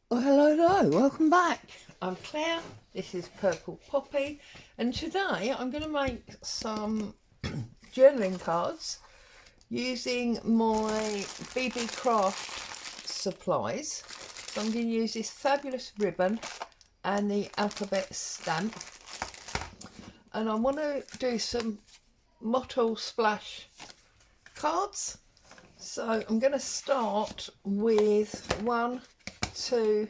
Well, hello, welcome back. I'm Claire, this is Purple Poppy, and today I'm going to make some journaling cards using my Beebeecraft supplies. So I'm going to use this fabulous ribbon and the alphabet stamp, and I want to do some motto splash cards. So I'm going to start with 1, 2,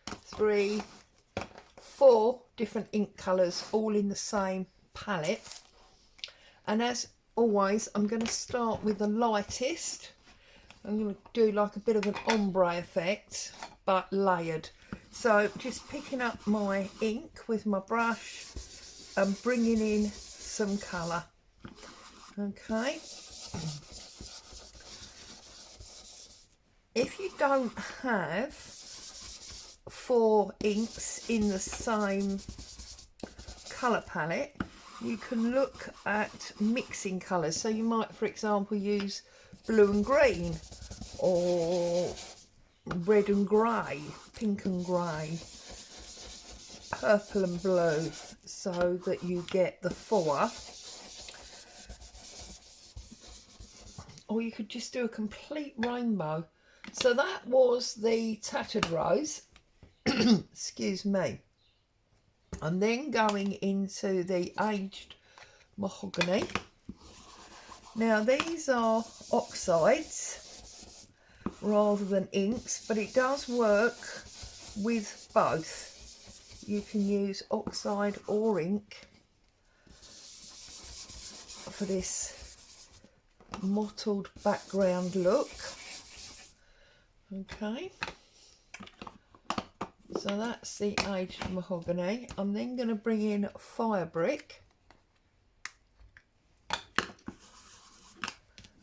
3, 4 different ink colours all in the same palette, and as always I'm going to start with the lightest. I'm going to do like a bit of an ombre effect but layered. So just picking up my ink with my brush and bringing in some colour. Okay, if you don't have 4 inks in the same colour palette, you can look at mixing colours. So you might, for example, use blue and green, or red and grey, pink and grey, purple and blue, so that you get the 4. Or you could just do a complete rainbow. So that was the Tattered Rose. Excuse me. I'm then going into the Aged Mahogany. Now these are oxides rather than inks, but it does work with both. You can use oxide or ink for this mottled background look. Okay, so that's the Aged Mahogany. I'm then going to bring in Fire Brick.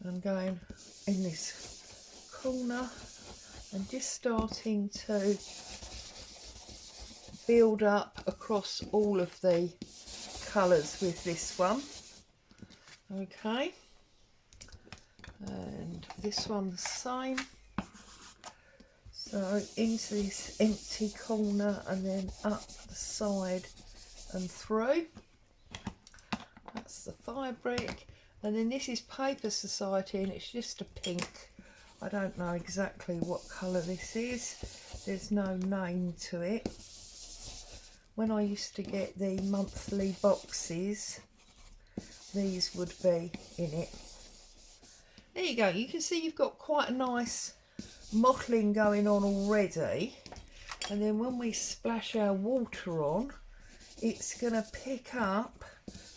I'm going in this corner and just starting to build up across all of the colours with this one. Okay, and this one the same. So into this empty corner and then up the side and through. That's the Fire Brick. And then this is Paper Society, and it's just a pink. I don't know exactly what colour this is. There's no name to it. When I used to get the monthly boxes, these would be in it. There you go. You can see you've got quite a nice mottling going on already, and then when we splash our water on, it's going to pick up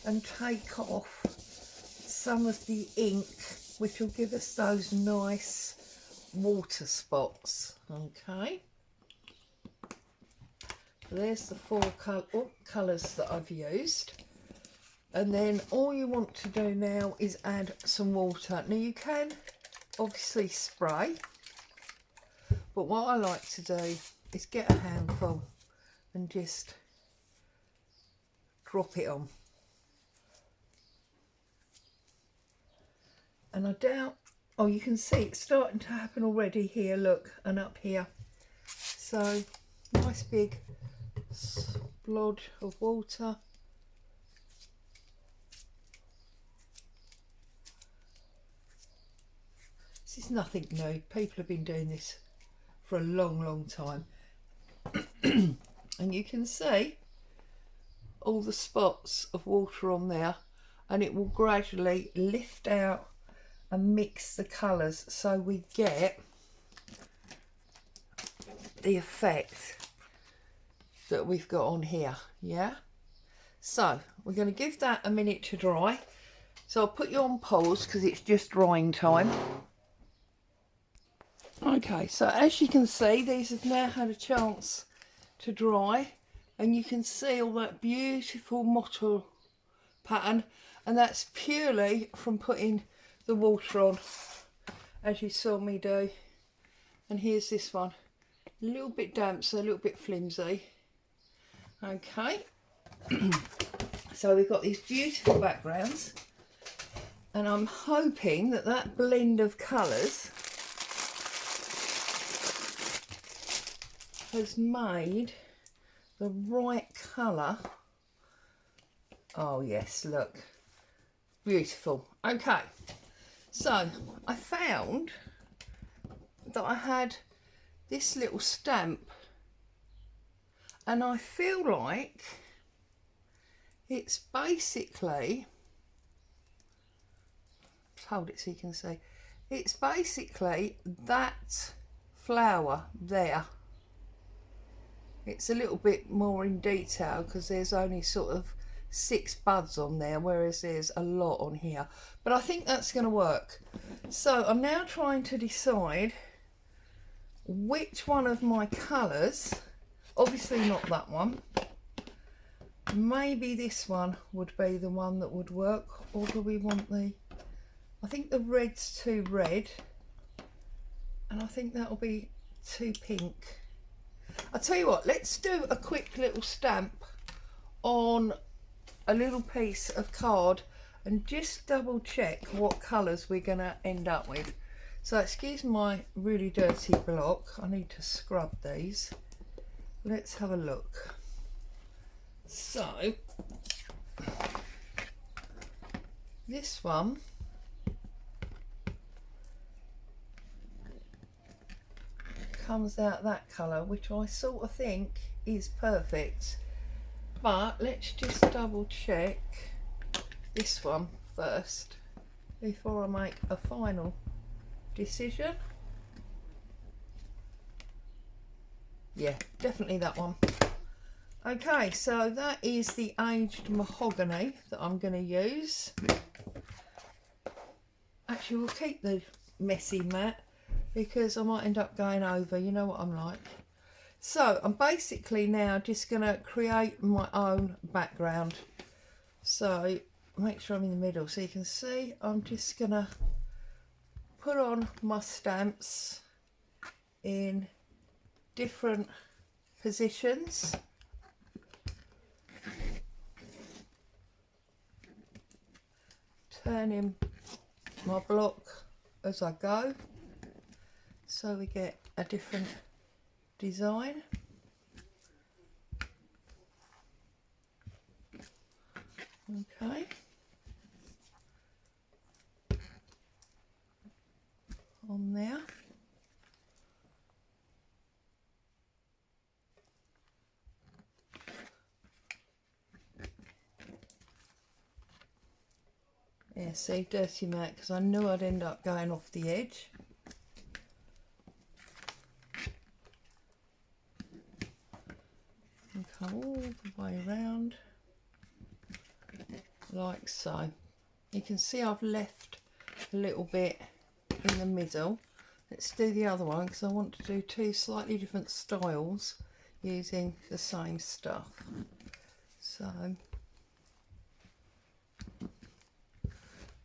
and take off some of the ink, which will give us those nice water spots. Okay, so there's the 4 colours that I've used, and then all you want to do now is add some water. Now you can obviously spray, but what I like to do is get a handful and just drop it on. And I doubt, oh, you can see it's starting to happen already here, look, and up here. So nice big splodge of water. This is nothing new. People have been doing this for a long time. And you can see all the spots of water on there, and it will gradually lift out and mix the colours so we get the effect that we've got on here. Yeah, so we're going to give that a minute to dry. So I'll put you on pause because it's just drying time. Okay, so as you can see, these have now had a chance to dry, and you can see all that beautiful motto pattern, and that's purely from putting the water on, as you saw me do. And here's this one, a little bit damp, so a little bit flimsy. Okay, so we've got these beautiful backgrounds, and I'm hoping that that blend of colours has made the right colour. Oh yes, look, beautiful. Okay, so I found that I had this little stamp, and I feel like it's basically, hold it so you can see, it's basically that flower there. It's a little bit more in detail because there's only sort of 6 buds on there, whereas there's a lot on here, but I think that's going to work. So I'm now trying to decide which one of my colours, obviously not that one, maybe this one would be the one that would work, or do we want the, I think the red's too red, and I think that'll be too pink. I'll tell you what, let's do a quick little stamp on a little piece of card and just double check what colours we're going to end up with. So excuse my really dirty block, I need to scrub these. Let's have a look. So this one comes out that colour, which I sort of think is perfect, but let's just double check this one first before I make a final decision. Yeah, definitely that one. Okay, so that is the aged mahogany that I'm going to use. Actually, we'll keep the messy matte because I might end up going over, you know what I'm like. So I'm basically now just going to create my own background. So make sure I'm in the middle so you can see. I'm just going to put on my stamps in different positions. Turning my block as I go so we get a different design. Okay. On there. Yeah, see, dirty matte, because I knew I'd end up going off the edge. And come all the way around, like so. You can see I've left a little bit in the middle. Let's do the other one, because I want to do 2 slightly different styles using the same stuff. So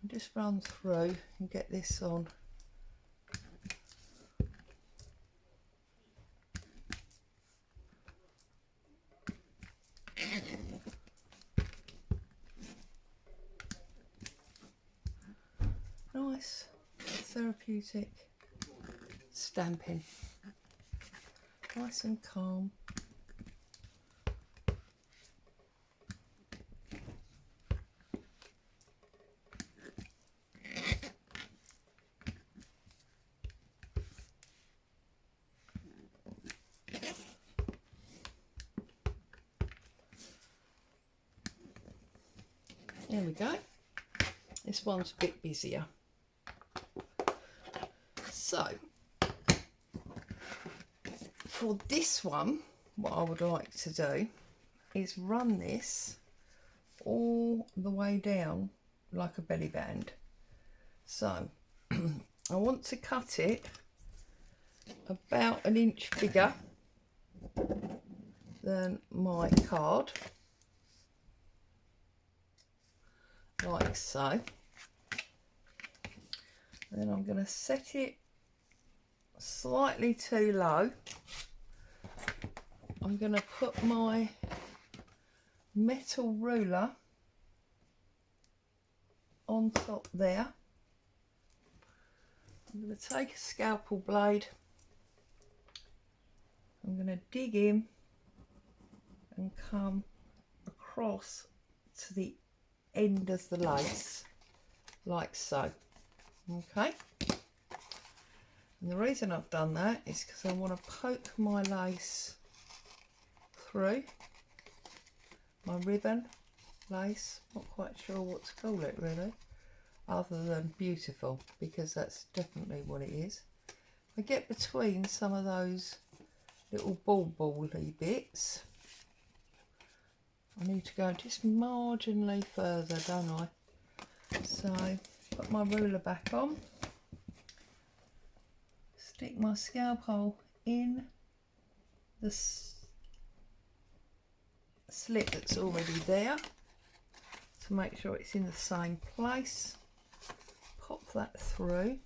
just run through and get this on. Nice therapeutic stamping, nice and calm. There we go. This one's a bit busier. So for this one, what I would like to do is run this all the way down like a belly band. So I want to cut it about 1 inch bigger than my card, like so. And then I'm going to set it slightly too low. I'm going to put my metal ruler on top there. I'm going to take a scalpel blade I'm going to dig in and come across to the end of the lace, like so. Okay. And the reason I've done that is because I want to poke my lace through, my ribbon lace, not quite sure what to call it really, other than beautiful, because that's definitely what it is. I get between some of those little ball-bally bits. I need to go just marginally further, don't I? So, put my ruler back on, stick my scalpel in the slit that's already there to make sure it's in the same place. Pop that through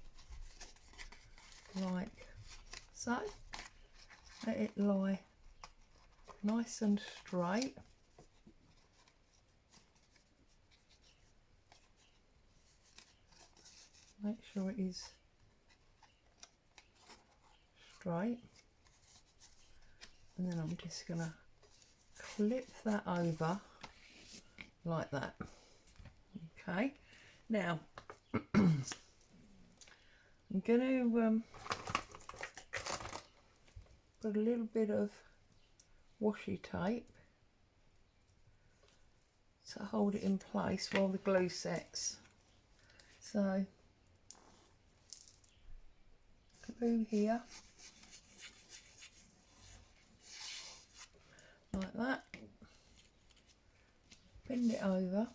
like so. Let it lie nice and straight. Make sure it is straight, and then I'm just going to clip that over like that. Okay, now I'm going to put a little bit of washi tape to hold it in place while the glue sets. So glue here like that, bend it over,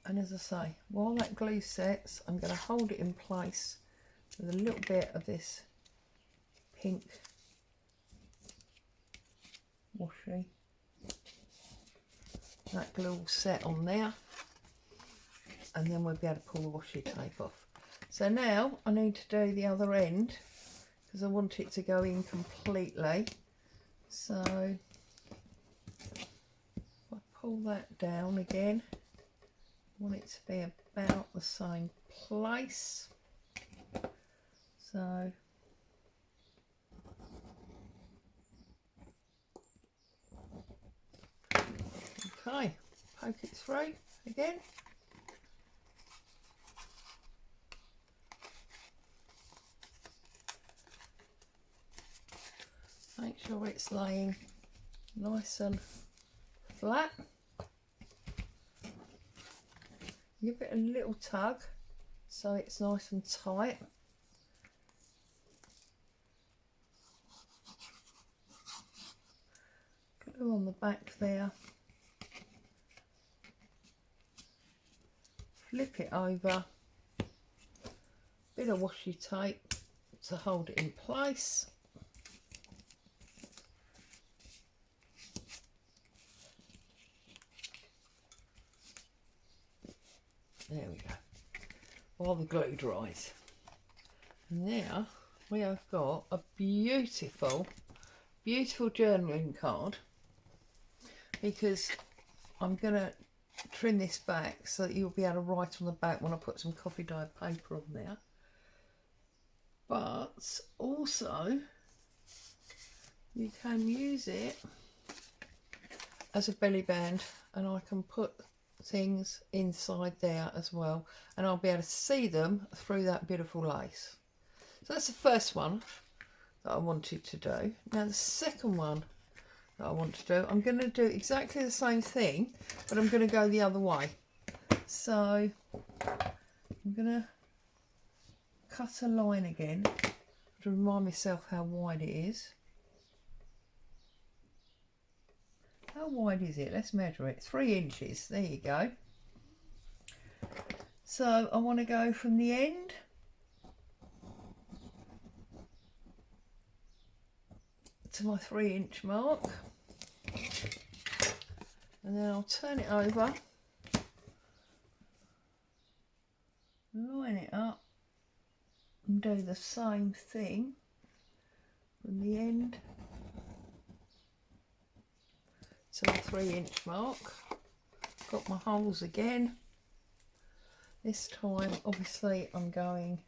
and as I say, while that glue sets, I'm going to hold it in place with a little bit of this pink washi. That glue will set on there, and then we'll be able to pull the washi tape off. So now I need to do the other end because I want it to go in completely. So if I pull that down again, I want it to be about the same place. So okay, poke it through again. Make sure it's laying nice and flat. Give it a little tug so it's nice and tight. Glue on the back there. Flip it over. Bit of washi tape to hold it in place. There we go, while the glue dries. And now we have got a beautiful, beautiful journaling card, because I'm going to trim this back so that you'll be able to write on the back when I put some coffee dyed paper on there. But also you can use it as a belly band, and I can put things inside there as well, and I'll be able to see them through that beautiful lace. So that's the first one that I wanted to do. Now the second one that I want to do, I'm going to do exactly the same thing, but I'm going to go the other way. So I'm going to cut a line again to remind myself how wide it is. How wide is it? Let's measure it. 3 inches. There you go. So I want to go from the end to my 3-inch mark, and then I'll turn it over, line it up, and do the same thing from the end to the 3-inch mark. Got my holes again. This time obviously I'm going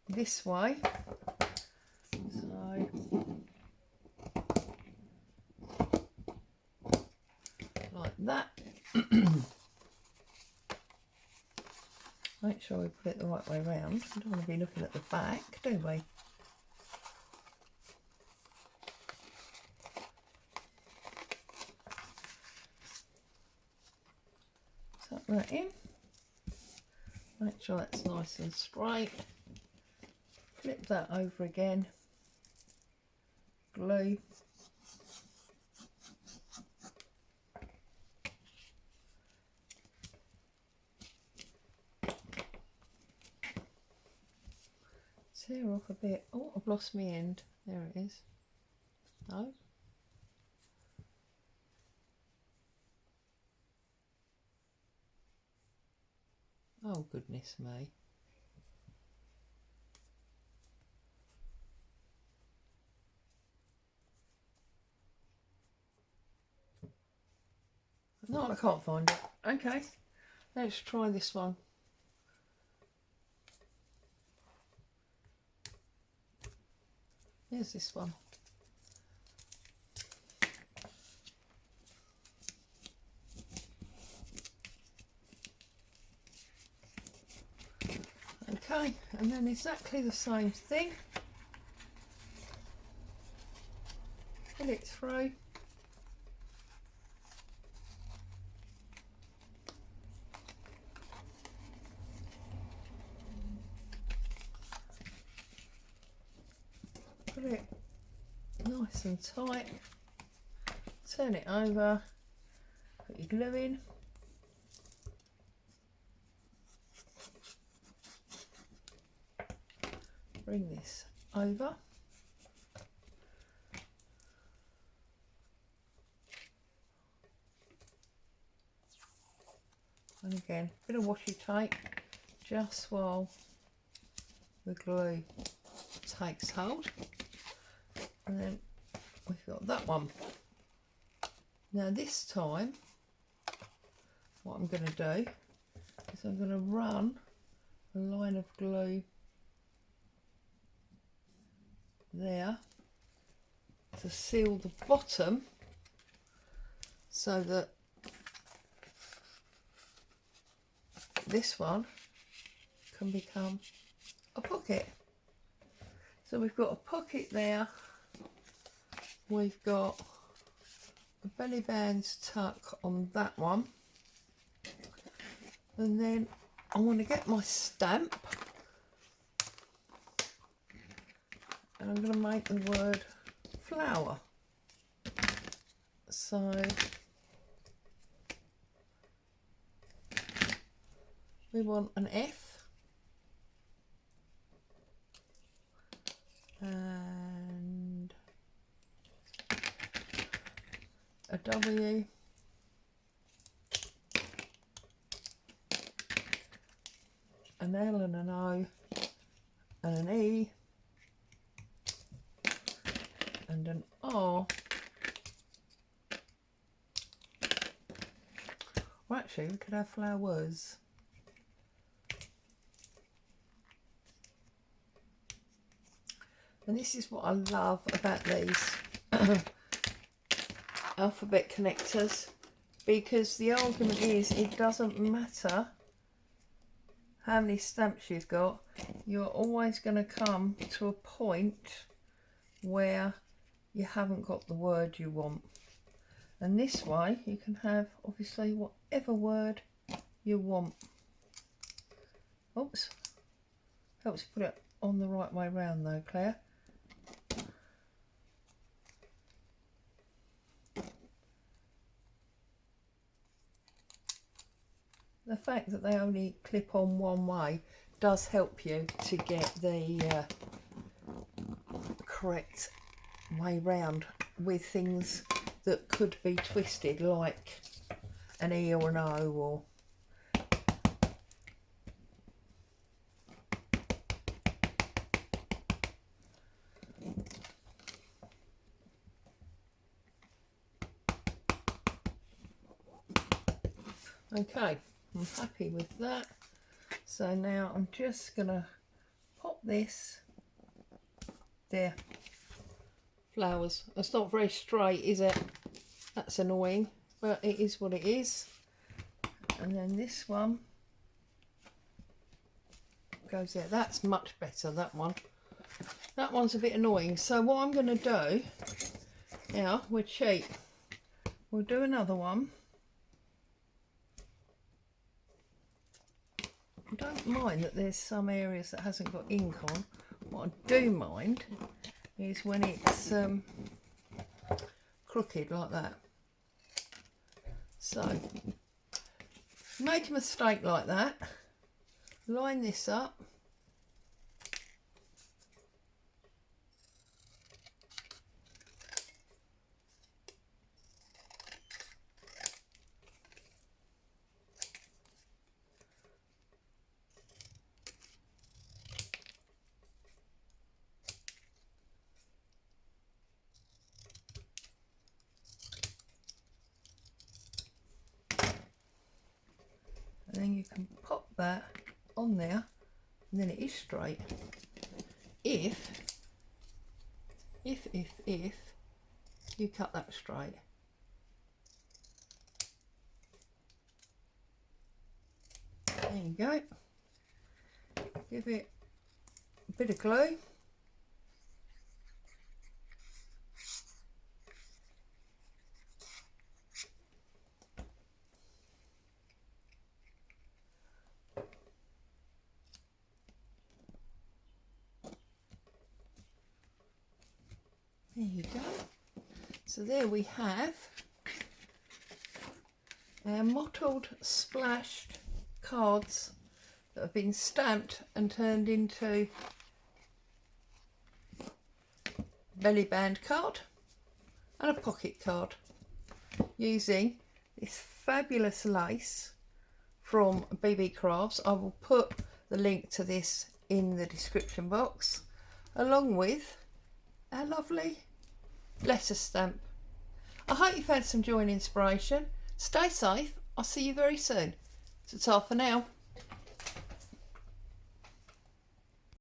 this way, so that. Make sure we put it the right way round. We don't want to be looking at the back, do we? Tuck that in. Make sure that's nice and straight. Flip that over again. Glue. Tear off a bit. Oh, I've lost my end. There it is. No. Oh, goodness me. No, I can't find it. Okay, let's try this one. Here's this one. Okay, and then exactly the same thing. Pull it through. Put it nice and tight. Turn it over. Put your glue in. Bring this over. And again, a bit of washi tape just while the glue takes hold. And then we've got that one. Now this time, what I'm going to do is I'm going to run a line of glue there to seal the bottom so that this one can become a pocket. So we've got a pocket there, we've got a belly bands tuck on that one, and then I want to get my stamp and I'm going to make the word flower. So we want an F and a W an L and an O and an E and an R. Well, actually we could have flowers. And this is what I love about these alphabet connectors, because the argument is it doesn't matter how many stamps you've got, you're always going to come to a point where you haven't got the word you want. And this way you can have obviously whatever word you want. Oops, helps put it on the right way round though, Claire. The fact that they only clip on one way does help you to get the correct way round with things that could be twisted, like an E or an O or okay. I'm happy with that. So now I'm just gonna pop this there. Flowers. It's not very straight, is it? That's annoying. but it is what it is. And then this one goes there. That's much better, that one. That one's a bit annoying. So what I'm going to do now, we're cheap. We'll do another one. I don't mind that there's some areas that hasn't got ink on. What I do mind is when it's crooked like that. So, make a mistake like that. Line this up. And then you can pop that on there, and then it is straight. If you cut that straight. There you go. Give it a bit of glue. There you go. So there we have our mottled, splashed cards that have been stamped and turned into belly band card and a pocket card using this fabulous lace from Beebeecraft. I will put the link to this in the description box, along with our lovely letter stamp. I hope you've had some joy and inspiration. Stay safe. I'll see you very soon. Ta-ta for now.